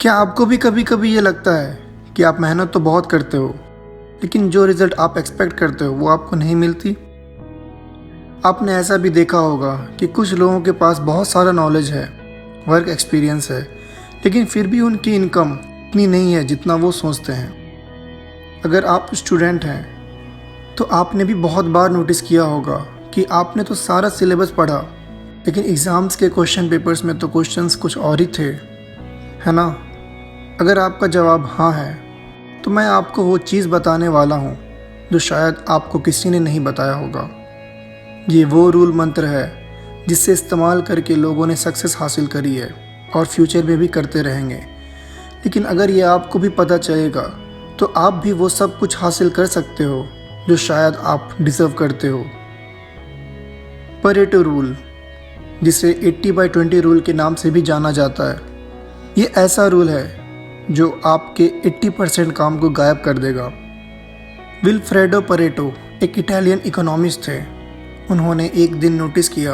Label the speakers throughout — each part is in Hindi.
Speaker 1: क्या आपको भी कभी कभी ये लगता है कि आप मेहनत तो बहुत करते हो, लेकिन जो रिज़ल्ट आप एक्सपेक्ट करते हो वो आपको नहीं मिलती? आपने ऐसा भी देखा होगा कि कुछ लोगों के पास बहुत सारा नॉलेज है, वर्क एक्सपीरियंस है, लेकिन फिर भी उनकी इनकम इतनी नहीं है जितना वो सोचते हैं। अगर आप स्टूडेंट हैं तो आपने भी बहुत बार नोटिस किया होगा कि आपने तो सारा सिलेबस पढ़ा, लेकिन एग्ज़ाम्स के क्वेश्चन पेपर्स में तो क्वेश्चंस कुछ और ही थे, है ना? अगर आपका जवाब हाँ है तो मैं आपको वो चीज़ बताने वाला हूँ जो शायद आपको किसी ने नहीं बताया होगा। ये वो रूल मंत्र है जिससे इस्तेमाल करके लोगों ने सक्सेस हासिल करी है और फ्यूचर में भी करते रहेंगे। लेकिन अगर ये आपको भी पता चलेगा तो आप भी वो सब कुछ हासिल कर सकते हो जो शायद आप डिज़र्व करते हो। परेटो रूल, जिसे 80/20 रूल के नाम से भी जाना जाता है, ये ऐसा रूल है जो आपके 80% काम को गायब कर देगा। विल्फ्रेडो परेटो एक इटालियन इकोनॉमिस्ट थे। उन्होंने एक दिन नोटिस किया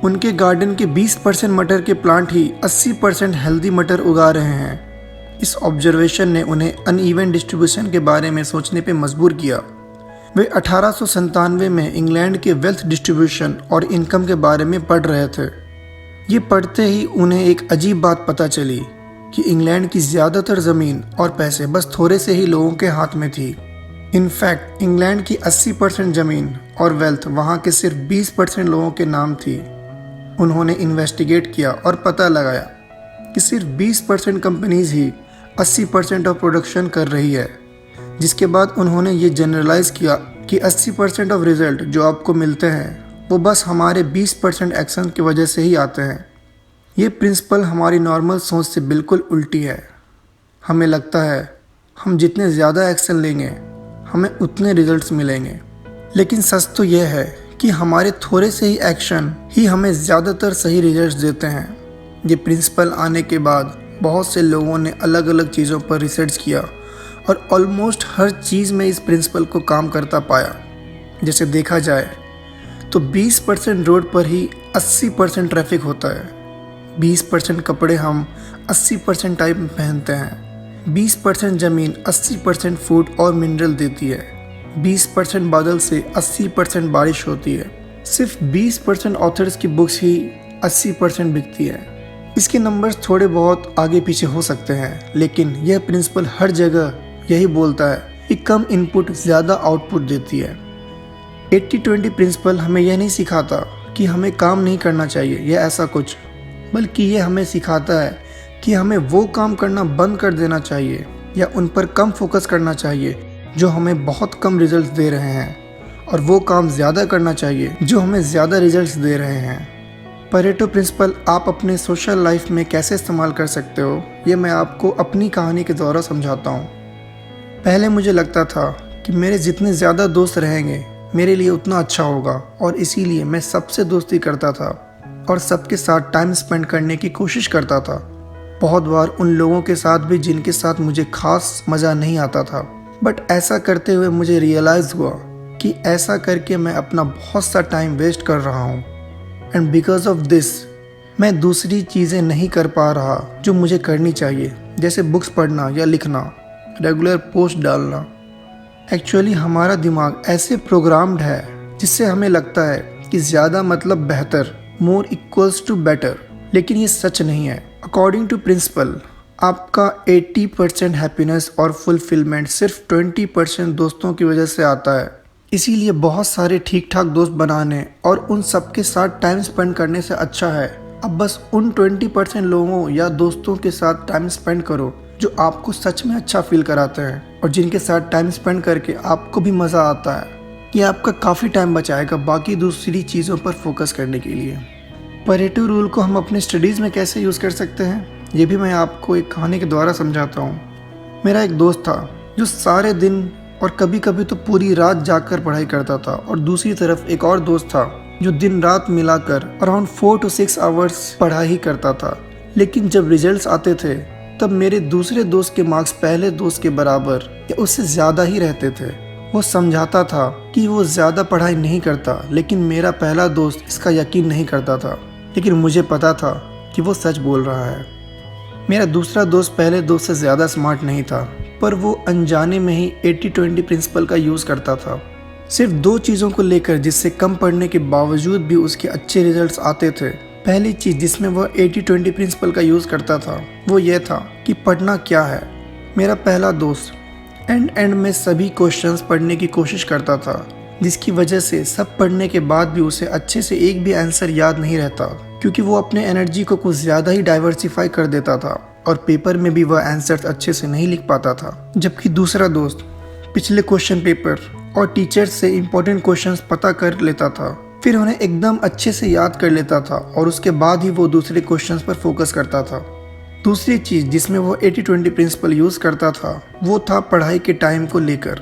Speaker 1: उनके गार्डन के 20% मटर के प्लांट ही 80% हेल्दी मटर उगा रहे हैं। इस ऑब्जर्वेशन ने उन्हें अनइवन डिस्ट्रीब्यूशन के बारे में सोचने पे मजबूर किया। वे 1897 में इंग्लैंड के वेल्थ डिस्ट्रीब्यूशन और इनकम के बारे में पढ़ रहे थे। ये पढ़ते ही उन्हें एक अजीब बात पता चली कि इंग्लैंड की ज़्यादातर ज़मीन और पैसे बस थोड़े से ही लोगों के हाथ में थी। इनफैक्ट इंग्लैंड की 80% ज़मीन और वेल्थ वहाँ के सिर्फ 20% लोगों के नाम थी। उन्होंने इन्वेस्टिगेट किया और पता लगाया कि सिर्फ 20% कंपनीज ही 80% ऑफ प्रोडक्शन कर रही है। जिसके बाद उन्होंने ये जनरलाइज किया कि 80% ऑफ रिजल्ट जो आपको मिलते हैं वो बस हमारे 20% एक्शन की वजह से ही आते हैं। ये प्रिंसिपल हमारी नॉर्मल सोच से बिल्कुल उल्टी है। हमें लगता है हम जितने ज़्यादा एक्शन लेंगे हमें उतने रिजल्ट्स मिलेंगे, लेकिन सच तो यह है कि हमारे थोड़े से ही एक्शन ही हमें ज़्यादातर सही रिजल्ट्स देते हैं। ये प्रिंसिपल आने के बाद बहुत से लोगों ने अलग अलग चीज़ों पर रिसर्च किया और ऑलमोस्ट हर चीज़ में इस प्रिंसिपल को काम करता पाया। जैसे देखा जाए तो 20% रोड पर ही 80% ट्रैफिक होता है। 20% कपड़े हम 80% टाइम में पहनते हैं। 20% ज़मीन 80% फूड और मिनरल देती है। 20% बादल से 80% बारिश होती है। सिर्फ 20% ऑथर्स की बुक्स ही 80% बिकती है। इसके नंबर्स थोड़े बहुत आगे पीछे हो सकते हैं, लेकिन यह प्रिंसिपल हर जगह यही बोलता है कि कम इनपुट ज़्यादा आउटपुट देती है। 80-20 प्रिंसिपल हमें यह नहीं सिखाता कि हमें काम नहीं करना चाहिए या ऐसा कुछ, बल्कि ये हमें सिखाता है कि हमें वो काम करना बंद कर देना चाहिए या उन पर कम फोकस करना चाहिए जो हमें बहुत कम रिजल्ट्स दे रहे हैं, और वो काम ज़्यादा करना चाहिए जो हमें ज़्यादा रिजल्ट्स दे रहे हैं। परेटो प्रिंसिपल आप अपने सोशल लाइफ में कैसे इस्तेमाल कर सकते हो, ये मैं आपको अपनी कहानी के द्वारा समझाता हूँ। पहले मुझे लगता था कि मेरे जितने ज़्यादा दोस्त रहेंगे मेरे लिए उतना अच्छा होगा, और इसीलिए मैं सबसे दोस्ती करता था और सबके साथ टाइम स्पेंड करने की कोशिश करता था। बहुत बार उन लोगों के साथ भी जिनके साथ मुझे खास मज़ा नहीं आता था, बट ऐसा करते हुए मुझे रियलाइज़ हुआ कि ऐसा करके मैं अपना बहुत सा टाइम वेस्ट कर रहा हूँ, एंड बिकॉज ऑफ दिस मैं दूसरी चीज़ें नहीं कर पा रहा जो मुझे करनी चाहिए, जैसे बुक्स पढ़ना या लिखना, रेगुलर पोस्ट डालना। एक्चुअली हमारा दिमाग ऐसे प्रोग्राम्ड है जिससे हमें लगता है कि ज़्यादा मतलब बेहतर, मोर इक्वल्स टू बेटर, लेकिन ये सच नहीं है। अकॉर्डिंग टू प्रिंसिपल आपका 80% हैप्पीनेस और फुलफिलमेंट सिर्फ 20% दोस्तों की वजह से आता है। इसीलिए बहुत सारे ठीक ठाक दोस्त बनाने और उन सबके साथ टाइम स्पेंड करने से अच्छा है अब बस उन 20% लोगों या दोस्तों के साथ टाइम स्पेंड करो जो आपको सच में अच्छा फील कराते हैं और जिनके साथ टाइम स्पेंड करके आपको भी मज़ा आता है। ये आपका काफ़ी टाइम बचाएगा बाकी दूसरी चीज़ों पर फोकस करने के लिए। परेटो रूल को हम अपने स्टडीज़ में कैसे यूज़ कर सकते हैं, ये भी मैं आपको एक कहानी के द्वारा समझाता हूँ। मेरा एक दोस्त था जो सारे दिन और कभी कभी तो पूरी रात जागकर पढ़ाई करता था, और दूसरी तरफ एक और दोस्त था जो दिन रात मिलाकर अराउंड 4 to 6 आवर्स पढ़ाई करता था। लेकिन जब रिजल्ट्स आते थे तब मेरे दूसरे दोस्त के मार्क्स पहले दोस्त के बराबर या उससे ज़्यादा ही रहते थे। वो समझाता था कि वो ज़्यादा पढ़ाई नहीं करता, लेकिन मेरा पहला दोस्त इसका यकीन नहीं करता था, लेकिन मुझे पता था कि वो सच बोल रहा है। मेरा दूसरा दोस्त पहले दोस्त से ज़्यादा स्मार्ट नहीं था, पर वो अनजाने में ही 80-20 प्रिंसिपल का यूज़ करता था। सिर्फ 2 चीज़ों को लेकर जिससे कम पढ़ने के बावजूद भी उसके अच्छे रिजल्ट्स आते थे। पहली चीज़ जिसमें वह 80-20 प्रिंसिपल का यूज़ करता था वो ये था कि पढ़ना क्या है। मेरा पहला दोस्त एंड में सभी क्वेश्चंस पढ़ने की कोशिश करता था, जिसकी वजह से सब पढ़ने के बाद भी उसे अच्छे से एक भी आंसर याद नहीं रहता, क्योंकि वो अपने एनर्जी को कुछ ज़्यादा ही डाइवर्सिफाई कर देता था और पेपर में भी वह आंसर अच्छे से नहीं लिख पाता था। जबकि दूसरा दोस्त पिछले क्वेश्चन पेपर और टीचर्स से इम्पोर्टेंट क्वेश्चंस पता कर लेता था, फिर उन्हें एकदम अच्छे से याद कर लेता था और उसके बाद ही वो दूसरे क्वेश्चंस पर फोकस करता था। दूसरी चीज़ जिसमें वो 80-20 प्रिंसिपल यूज़ करता था वो था पढ़ाई के टाइम को लेकर।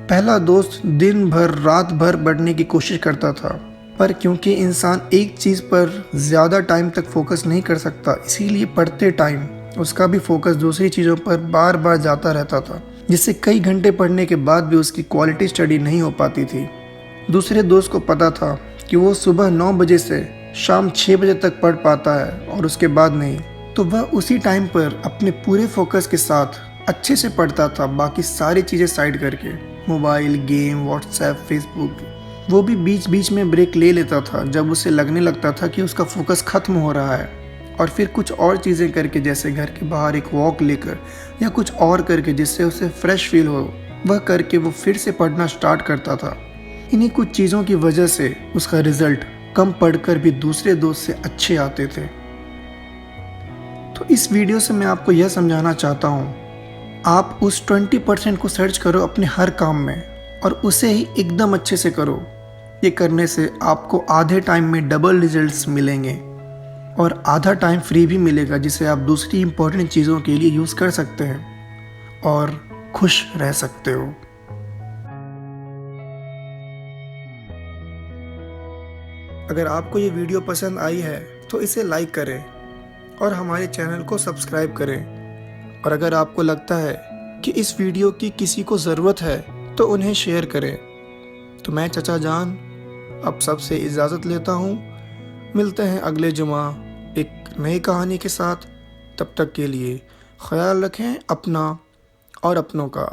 Speaker 1: पहला दोस्त दिन भर रात भर पढ़ने की कोशिश करता था, पर क्योंकि इंसान एक चीज़ पर ज़्यादा टाइम तक फोकस नहीं कर सकता, इसीलिए पढ़ते टाइम उसका भी फोकस दूसरी चीज़ों पर बार बार जाता रहता था, जिससे कई घंटे पढ़ने के बाद भी उसकी क्वालिटी स्टडी नहीं हो पाती थी। दूसरे दोस्त को पता था कि वो सुबह 9 बजे से शाम 6 बजे तक पढ़ पाता है और उसके बाद नहीं, तो वह उसी टाइम पर अपने पूरे फोकस के साथ अच्छे से पढ़ता था, बाकी सारी चीज़ें साइड करके। मोबाइल, गेम, व्हाट्सएप, फेसबुक, वो भी बीच बीच में ब्रेक ले लेता था जब उसे लगने लगता था कि उसका फोकस ख़त्म हो रहा है, और फिर कुछ और चीज़ें करके, जैसे घर के बाहर एक वॉक लेकर या कुछ और करके जिससे उसे फ्रेश फील हो, वह करके वो फिर से पढ़ना स्टार्ट करता था। इन्हीं कुछ चीज़ों की वजह से उसका रिजल्ट कम पढ़कर भी दूसरे दोस्त से अच्छे आते थे। तो इस वीडियो से मैं आपको यह समझाना चाहता हूँ, आप उस 20% को सर्च करो अपने हर काम में और उसे ही एकदम अच्छे से करो। ये करने से आपको आधे टाइम में डबल रिजल्ट्स मिलेंगे और आधा टाइम फ्री भी मिलेगा, जिसे आप दूसरी इम्पोर्टेंट चीज़ों के लिए यूज़ कर सकते हैं और खुश रह सकते हो। अगर आपको ये वीडियो पसंद आई है तो इसे लाइक करें और हमारे चैनल को सब्सक्राइब करें। और अगर आपको लगता है कि इस वीडियो की किसी को ज़रूरत है तो उन्हें शेयर करें। तो मैं चचा जान अब सबसे इजाज़त लेता हूँ। मिलते हैं अगले जुमा एक नई कहानी के साथ। तब तक के लिए ख्याल रखें अपना और अपनों का।